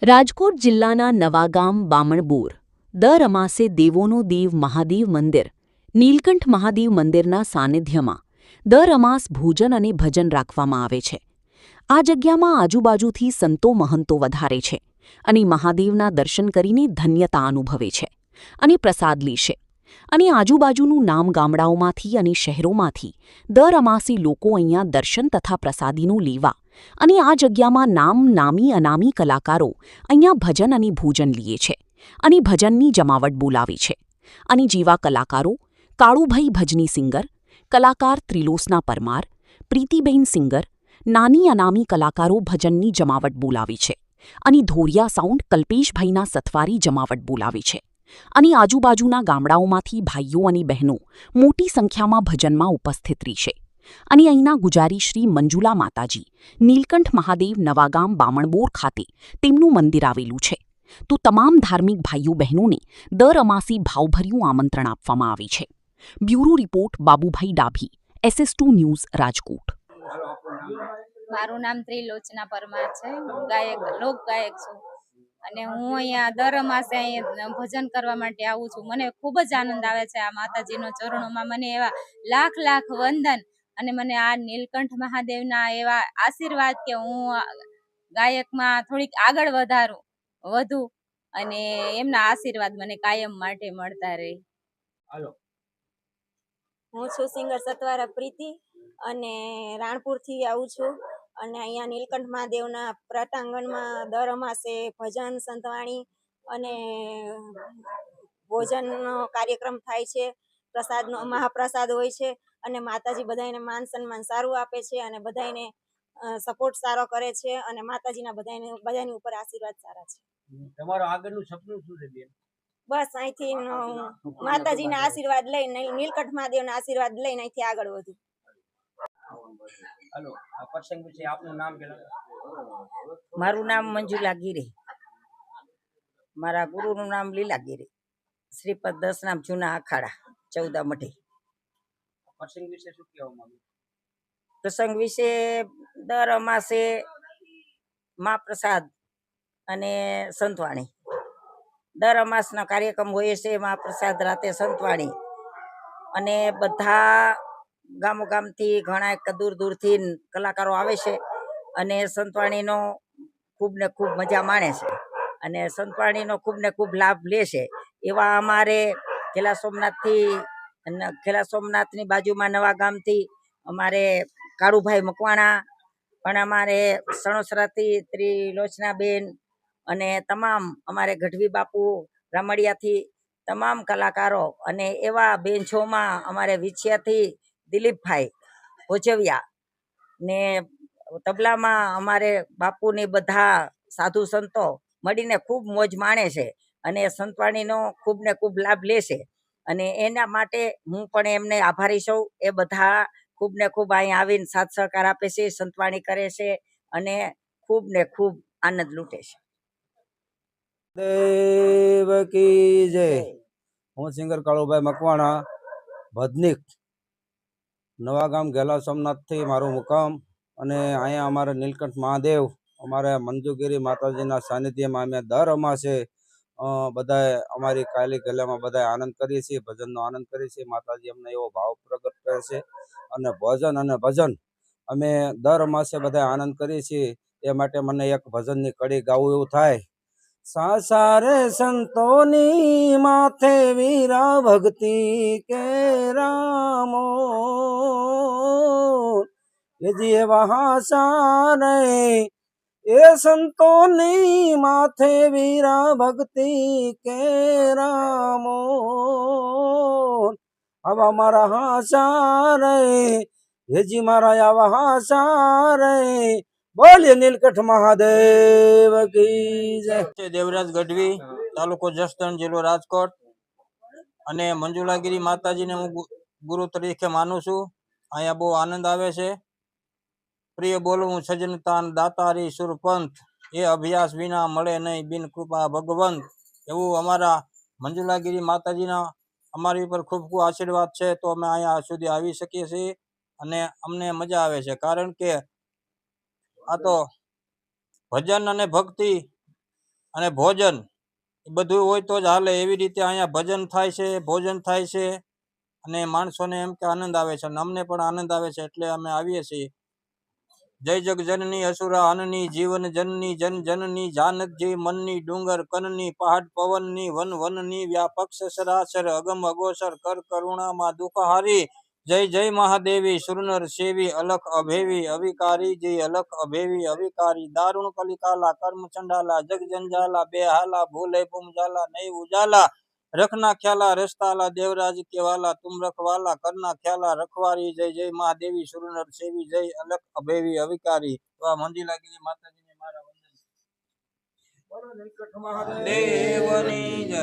રાજકોટ જિલ્લાના નવાગામ બામણબોર દર અમાસે દેવોનો દેવ મહાદેવ મંદિર નીલકંઠ મહાદેવ મંદિરના સાનિધ્યમાં દર અમાસ ભોજન અને ભજન રાખવામાં આવે છે। આ જગ્યામાં આજુબાજુથી સંતો મહંતો વધારે છે અને મહાદેવના દર્શન કરીને ધન્યતા અનુભવે છે અને પ્રસાદ લે છે અને આજુબાજુનું નામ ગામડાઓમાંથી અને શહેરોમાંથી દર અમાસે લોકો અહીંયા દર્શન તથા પ્રસાદીનું લેવા અને આ જગ્યામાં નામી અનામી કલાકારો અહીંયા ભજન અને ભોજન લે છે અને ભજનની જમાવટ બોલાવે છે અને જેવા કલાકારો કાળુભાઈ ભજની સિંગર, કલાકાર ત્રિલોસના પરમાર, પ્રીતિબેન સિંગર, નાની અનામી કલાકારો ભજનની જમાવટ બોલાવે છે અને ધોરિયા સાઉન્ડ કલ્પેશભાઈના સથવારી જમાવટ બોલાવે છે અને આજુબાજુના ગામડાઓમાંથી ભાઈઓ અને બહેનો મોટી સંખ્યામાં ભજનમાં ઉપસ્થિત રહેશે અને અહીંના ગુજારી શ્રી મંજુલા માતાજી નીલકંઠ મહાદેવ નવાગામ બામણબોર ખાતે તેમનું મંદિર આવેલું છે। તો તમામ ધાર્મિક ભાઈઓ બહેનોને દર અમાસે ભાવભર્યું આમંત્રણ આપવામાં આવે છે। Bureau report Babubhai Dabhi, SS2 news, Rajkot. મારું નામ ત્રિલોચના પરમાર છે। હું લોક ગાયક છું અને હું અહીંયા દર અમાસે અહીંયા ભજન કરવા માટે આવું છું। મને ખૂબ જ આનંદ આવે છે આ માતાજીનો ચરણોમાં। મને એવા લાખ લાખ વંદન અને મને આ નીલકંઠ મહાદેવના એવા આશીર્વાદ કે હું ગાયકમાં થોડીક આગળ વધુ અને એમના આશીર્વાદ મને કાયમ માટે મળતા રહે। હું છું સિંગર સતવારા પ્રીતિ અને રાણપુરથી આવું છું અને અહીંયા નીલકંઠ મહાદેવના પ્રાંગણમાં દર અમાસે ભજન સંતવાણી અને ભોજનનો કાર્યક્રમ થાય છે। પ્રસાદનો મહાપ્રસાદ હોય છે અને માતાજી બધાને માન સન્માન સારું આપે છે અને બધાને સપોર્ટ સારો કરે છે અને માતાજીના બધાની ઉપર આશીર્વાદ સારા છે। તમારું આગળનું સપનું શું છે બેન? બસ અહીંથી માતાજીના આશીર્વાદ લઈને, નીલકંઠ મહાદેવના આશીર્વાદ લઈને અહીંથી આગળ વધુ। હાલો, આ પ્રસંગ વિશે આપનું નામ જણાવો। મારું નામ મંજુલા ગીરી, મારા ગુરુનું નામ લીલા ગીરી, શ્રીપદ 10 નામ જૂના અખાડા 14 મઢી। પ્રસંગ વિશે શું કહેવા માંગો? પ્રસંગ વિશે દર અમાસે મહાપ્રસાદ અને સંતવાણી, દર અમાસના કાર્યક્રમ હોય છે। મહાપ્રસાદ, રાતે સંતવાણી અને બધા ગામોગામથી ઘણા દૂર દૂરથી કલાકારો આવે છે અને સંતવાણીનો ખૂબ ને ખૂબ મજા માણે છે અને સંતવાણીનો ખૂબ ને ખૂબ લાભ લે છે। એવા અમારે ખેલા સોમનાથની બાજુમાં નવા ગામથી અમારે કાળુભાઈ મકવાણા, પણ અમારે સણોસરાથી ત્રિલોચનાબેન અને તમામ અમારે ગઢવી બાપુ રામડિયાથી તમામ કલાકારો અને એવા બેન્ચોમાં અમારે વિછિયાથી દિલીપભાઈ ભોજવિયા ને તબલામાં અમારે બાપુની બધા સાધુ સંતો મળીને ખૂબ મોજ માણે છે અને સંતવાણીનો ખૂબ ને ખૂબ લાભ લે છે અને એના માટે હું પણ એમને આભારી છું। એ બધા ખૂબ ને ખૂબ અહીંયા આવીને સાથ સહકાર આપે છે, સંતવાણી કરે છે અને ખૂબ ને ખૂબ આનંદ લૂંટે છે। દેવ કી જય। હું સિંગર કાળુભાઈ મકવાણા, ભજનીક, નવાગામ ગેલા સોમનાથથી મારું મુકામ અને અહીંયા અમારે નીલકંઠ મહાદેવ, અમારે મંજુગીરી માતાજીના સાનિધ્યમાં અમે દર અમાસે બધાએ અમારી કાયલી ગેલામાં બધાએ આનંદ કરીએ છીએ, ભજનનો આનંદ કરીએ છીએ। માતાજી અમને એવો ભાવ પ્રગટ કરે છે અને ભોજન અને ભજન અમે દર અમાસે બધાએ આનંદ કરીએ છીએ। એ માટે મને એક ભજનની કડી ગાવું એવું થાય। સાસારે સંતોની માથે વીરા ભક્તિ કે રામો એ જીવા હાસારે એ સંતોની માથે વીરા ભક્તિ કે રામો આવા મારા હાસારે હેજી મારા આવા હાસારે। બોલીએ નીલકંઠ મહાદેવ કી જય। દેવરાજ ગઢવી, તાલુકો જસદણ, જિલ્લો રાજકોટ અને મંજુલાગીરી માતાજીને હું ગુરુ તરીકે માનું છું। અહીંયા બહુ આનંદ આવે છે। પ્રિય બોલવું સજનતા દાતારી સુરપંથ, એ અભ્યાસ વિના મળે નહીં બિન કૃપા ભગવંત। એવું અમારા મંજુલાગીરી માતાજીના અમારી ઉપર ખૂબ ખૂબ આશીર્વાદ છે, તો અમે અહીંયા સુધી આવી શકીએ છીએ અને અમને મજા આવે છે। કારણ કે આ તો ભજન અને ભક્તિ અને ભોજન એ બધું હોય તો જ હાલે. એવી રીતે અહીંયા ભજન થાય છે, ભોજન થાય છે અને માણસોને એમ કે આનંદ આવે છે અને અમને પણ આનંદ આવે છે એટલે અમે આવીએ છીએ. જય જગ જનની અસુરા અનની જીવન જનની જન જનની જાનકજી મનની ડુંગર કનની પહાડ પવનની વન વનની વ્યાપક સસરાસર અગમ અગોસર કર કરુણામાં દુઃખહારી જય જય મહાદેવી સુરનર સેવી અલખ અભેવી અવિકારી જય અલખ અભેવી અવિકારી દારૂણ કલિકાલા કર્મ ચંડાલા જગ જંજાલા બે હાલા ભૂલે ભૂમજાલા નહીં ઉજાલા રખના ખ્યાલા રસ્તાલા દેવરાજ કેવાલા તુમ રખવાલા કરના ખ્યાલા રખવારી જય જય મહાદેવી સુરનર સેવી જય અલખ અભેવી અવિકારી. તો આ મંજુલાગીરી માતાજીને મારા વંદન. બોલો નીલકંઠ મહાદેવની જય.